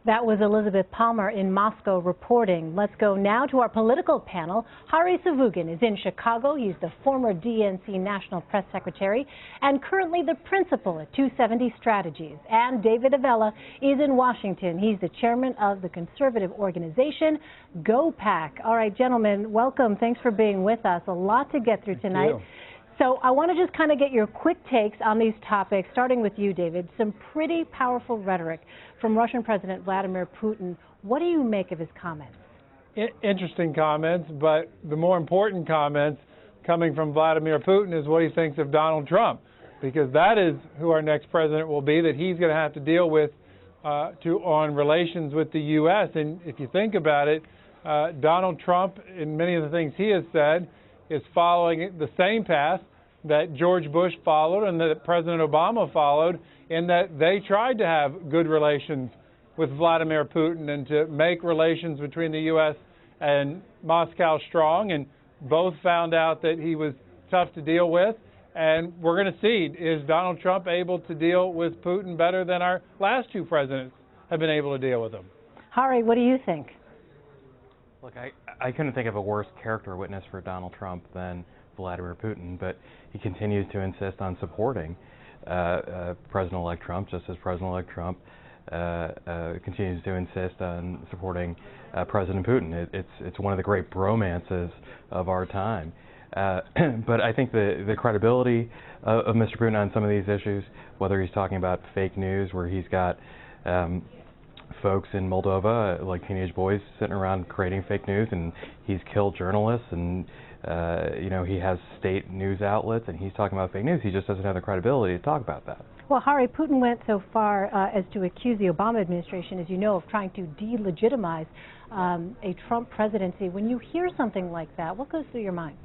That was Elizabeth Palmer in Moscow reporting. Let's go now to our political panel. Hari Sevugan is in Chicago. He's the former DNC National Press Secretary and currently the principal at 270 Strategies. And David Avella is in Washington. He's the chairman of the conservative organization GoPac. All right, gentlemen, welcome. Thanks for being with us. A lot to get through tonight. Thank you. So I want to just kind of get your quick takes on these topics, starting with you, David. Some pretty powerful rhetoric from Russian President Vladimir Putin. What do you make of his comments? Interesting comments, but the more important comments coming from Vladimir Putin is what he thinks of Donald Trump, because that is who our next president will be, that he's going to have to deal with on relations with the U.S. And if you think about it, Donald Trump, in many of the things he has said, is following the same path that George Bush followed and that President Obama followed, in that they tried to have good relations with Vladimir Putin and to make relations between the U.S. and Moscow strong, and both found out that he was tough to deal with. And we're going to see, is Donald Trump able to deal with Putin better than our last two presidents have been able to deal with him? Hari, what do you think? Look, I couldn't think of a worse character witness for Donald Trump than Vladimir Putin, but he continues to insist on supporting President-elect Trump, just as President-elect Trump continues to insist on supporting President Putin. It's one of the great bromances of our time. But I think the credibility of Mr. Putin on some of these issues, whether he's talking about fake news, where he's got folks in Moldova, like teenage boys, sitting around creating fake news, and he's killed journalists, and he has state news outlets, and he's talking about fake news. He just doesn't have the credibility to talk about that. Well, Hari, Putin went so far as to accuse the Obama administration, as you know, of trying to delegitimize a Trump presidency. When you hear something like that, what goes through your mind?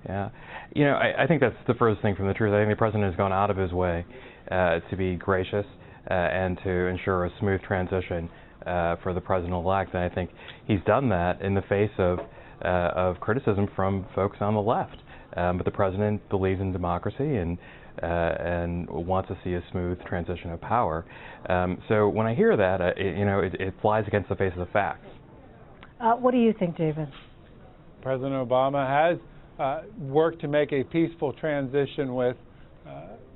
Yeah, I think that's the furthest thing from the truth. I think the president has gone out of his way to be gracious and to ensure a smooth transition for the president-elect. And I think he's done that in the face of criticism from folks on the left. But the president believes in democracy and wants to see a smooth transition of power. So when I hear that, it flies against the face of the facts. What do you think, David? President Obama has worked to make a peaceful transition with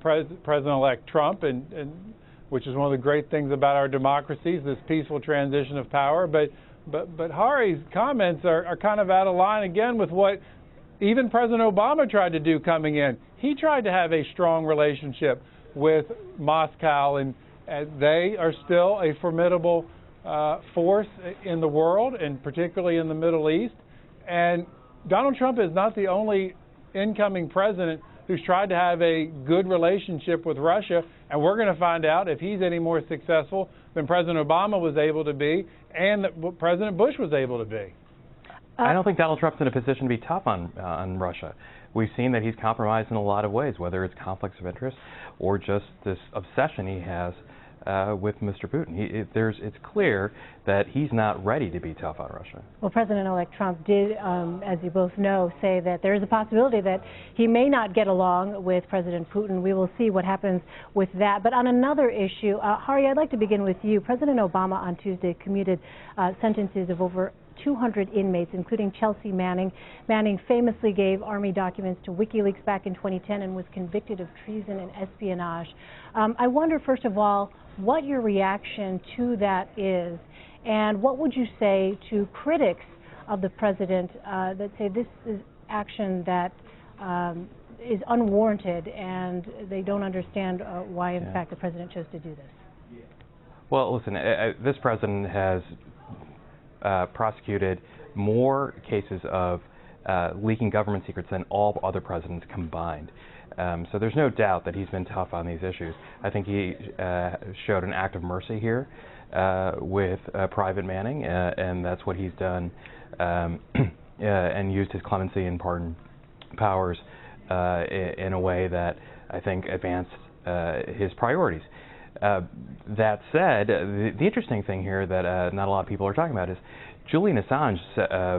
President-elect Trump, and which is one of the great things about our democracies, this peaceful transition of power. But Hari's comments are kind of out of line again with what even President Obama tried to do coming in. He tried to have a strong relationship with Moscow, and they are still a formidable force in the world, and particularly in the Middle East. And Donald Trump is not the only incoming president who's tried to have a good relationship with Russia, and we're going to find out if he's any more successful than President Obama was able to be and that President Bush was able to be. I don't think Donald Trump's in a position to be tough on Russia. We've seen that he's compromised in a lot of ways, whether it's conflicts of interest or just this obsession he has with Mr. Putin. It's clear that he's not ready to be tough on Russia. Well, President-elect Trump did, as you both know, say that there is a possibility that he may not get along with President Putin. We will see what happens with that. But on another issue, Hari, I'd like to begin with you. President Obama on Tuesday commuted sentences of over 200 inmates, including Chelsea Manning. Manning famously gave Army documents to WikiLeaks back in 2010 and was convicted of treason and espionage. I wonder, first of all, what your reaction to that is, and what would you say to critics of the president that say this is action that is unwarranted and they don't understand why, in fact, the president chose to do this? Well, listen, this president has prosecuted more cases of leaking government secrets than all other presidents combined. So there's no doubt that he's been tough on these issues. I think he showed an act of mercy here with Private Manning, and that's what he's done, and used his clemency and pardon powers in a way that I think advanced his priorities. That said, the interesting thing here that not a lot of people are talking about is Julian Assange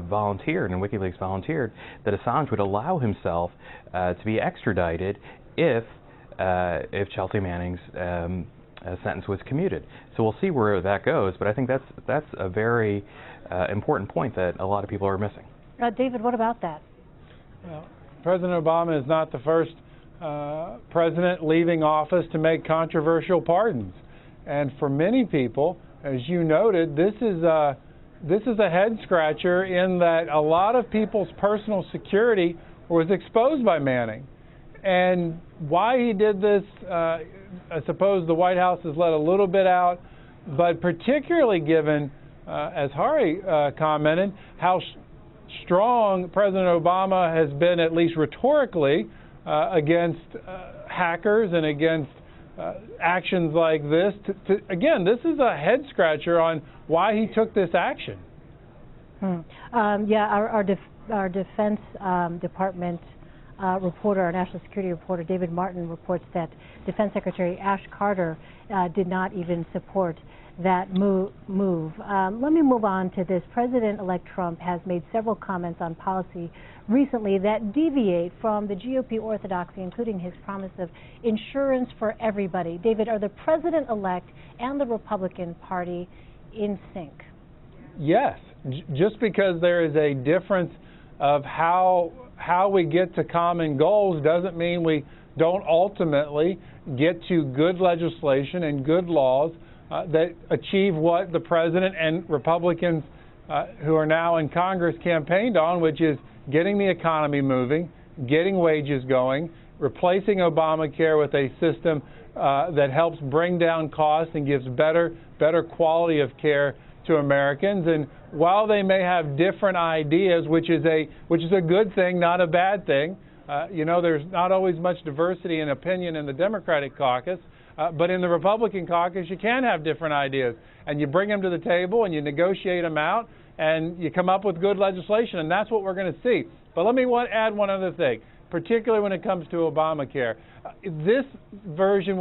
volunteered, and WikiLeaks volunteered, that Assange would allow himself to be extradited if Chelsea Manning's sentence was commuted. So we'll see where that goes, but I think that's a very important point that a lot of people are missing. David, what about that? Well, President Obama is not the first president leaving office to make controversial pardons. And for many people, as you noted, this is a head scratcher in that a lot of people's personal security was exposed by Manning. And why he did this, I suppose the White House has let a little bit out, but particularly given, as Hari commented, how strong President Obama has been, at least rhetorically, against hackers and against actions like this. Again, this is a head scratcher on why he took this action. Yeah, our Defense Department reporter, our national security reporter, David Martin, reports that Defense Secretary Ash Carter did not even support that move. Let me move on to this. President-elect Trump has made several comments on policy recently that deviate from the GOP orthodoxy, including his promise of insurance for everybody. David, are the president-elect and the Republican Party in sync? Yes. Just because there is a difference of how we get to common goals doesn't mean we don't ultimately get to good legislation and good laws that achieve what the president and Republicans who are now in Congress campaigned on, which is getting the economy moving, getting wages going, replacing Obamacare with a system that helps bring down costs and gives better quality of care to Americans. And while they may have different ideas, which is a good thing, not a bad thing, you know, there's not always much diversity in opinion in the Democratic caucus, but in the Republican caucus, you can have different ideas, and you bring them to the table and you negotiate them out, and you come up with good legislation, and that's what we're going to see. But let me add one other thing, particularly when it comes to Obamacare. This version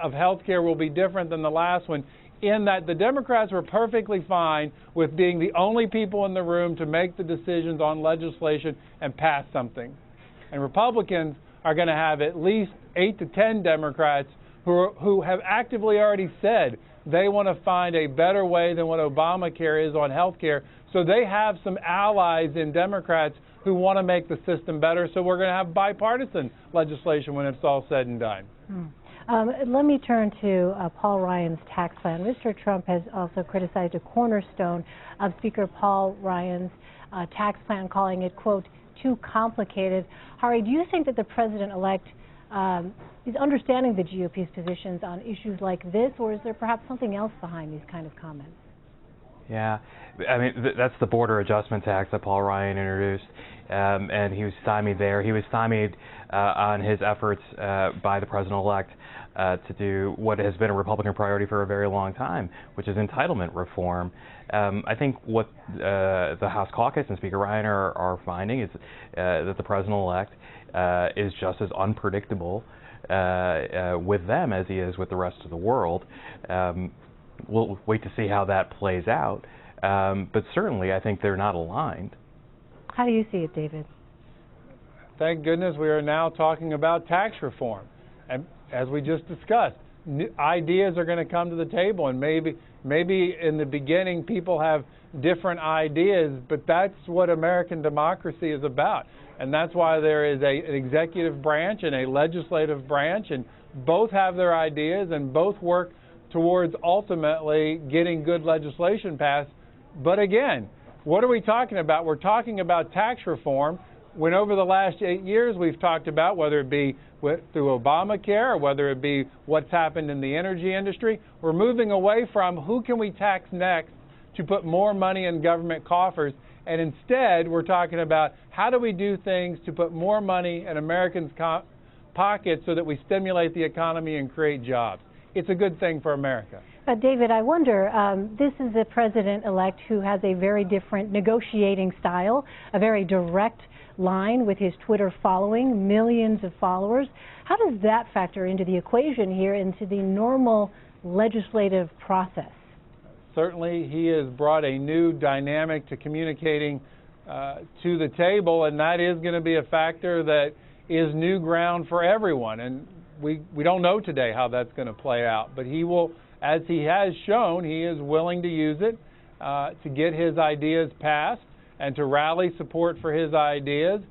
of health care will be different than the last one, in that the Democrats were perfectly fine with being the only people in the room to make the decisions on legislation and pass something. And Republicans are going to have at least 8 to 10 Democrats who have actively already said they want to find a better way than what Obamacare is on health care. So they have some allies in Democrats who want to make the system better. So we're going to have bipartisan legislation when it's all said and done. Let me turn to Paul Ryan's tax plan. Mr. Trump has also criticized a cornerstone of Speaker Paul Ryan's tax plan, calling it, quote, too complicated. Hari, do you think that the president-elect is understanding the GOP's positions on issues like this, or is there perhaps something else behind these kind of comments? Yeah, I mean, that's the border adjustment tax that Paul Ryan introduced, and he was stymied there. He was stymied on his efforts by the president-elect to do what has been a Republican priority for a very long time, which is entitlement reform. I think what the House caucus and Speaker Ryan are finding is that the president-elect is just as unpredictable with them as he is with the rest of the world. We'll wait to see how that plays out. But certainly, I think they're not aligned. How do you see it, David? Thank goodness we are now talking about tax reform. And as we just discussed, ideas are going to come to the table, and maybe in the beginning people have different ideas, but that's what American democracy is about. And that's why there is an executive branch and a legislative branch, and both have their ideas and both work towards ultimately getting good legislation passed. But again, what are we talking about? We're talking about tax reform, when over the last 8 years we've talked about, whether it be through Obamacare or whether it be what's happened in the energy industry, we're moving away from who can we tax next to put more money in government coffers, and instead we're talking about how do we do things to put more money in Americans' pockets so that we stimulate the economy and create jobs. It's a good thing for America. David, I wonder, this is a president-elect who has a very different negotiating style, a very direct line with his Twitter following, millions of followers. How does that factor into the equation here, into the normal legislative process? Certainly, he has brought a new dynamic to communicating to the table, and that is going to be a factor that is new ground for everyone. And we don't know today how that's going to play out, but he will, as he has shown, he is willing to use it to get his ideas passed and to rally support for his ideas.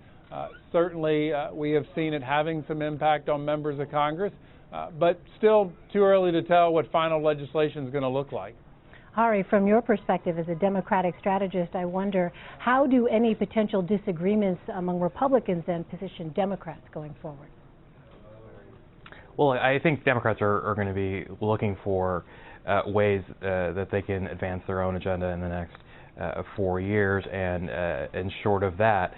Certainly, we have seen it having some impact on members of Congress, but still too early to tell what final legislation is going to look like. Hari, from your perspective as a Democratic strategist, I wonder, how do any potential disagreements among Republicans then position Democrats going forward? Well, I think Democrats are going to be looking for ways that they can advance their own agenda in the next 4 years, and short of that,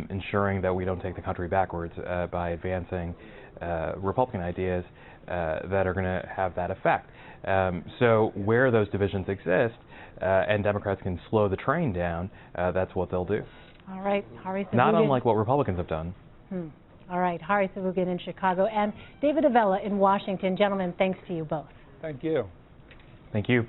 ensuring that we don't take the country backwards by advancing Republican ideas that are going to have that effect. So where those divisions exist and Democrats can slow the train down, that's what they'll do. All right, Hari Sevugan. Not unlike what Republicans have done. All right, Hari Sevugan in Chicago and David Avella in Washington. Gentlemen, thanks to you both. Thank you. Thank you.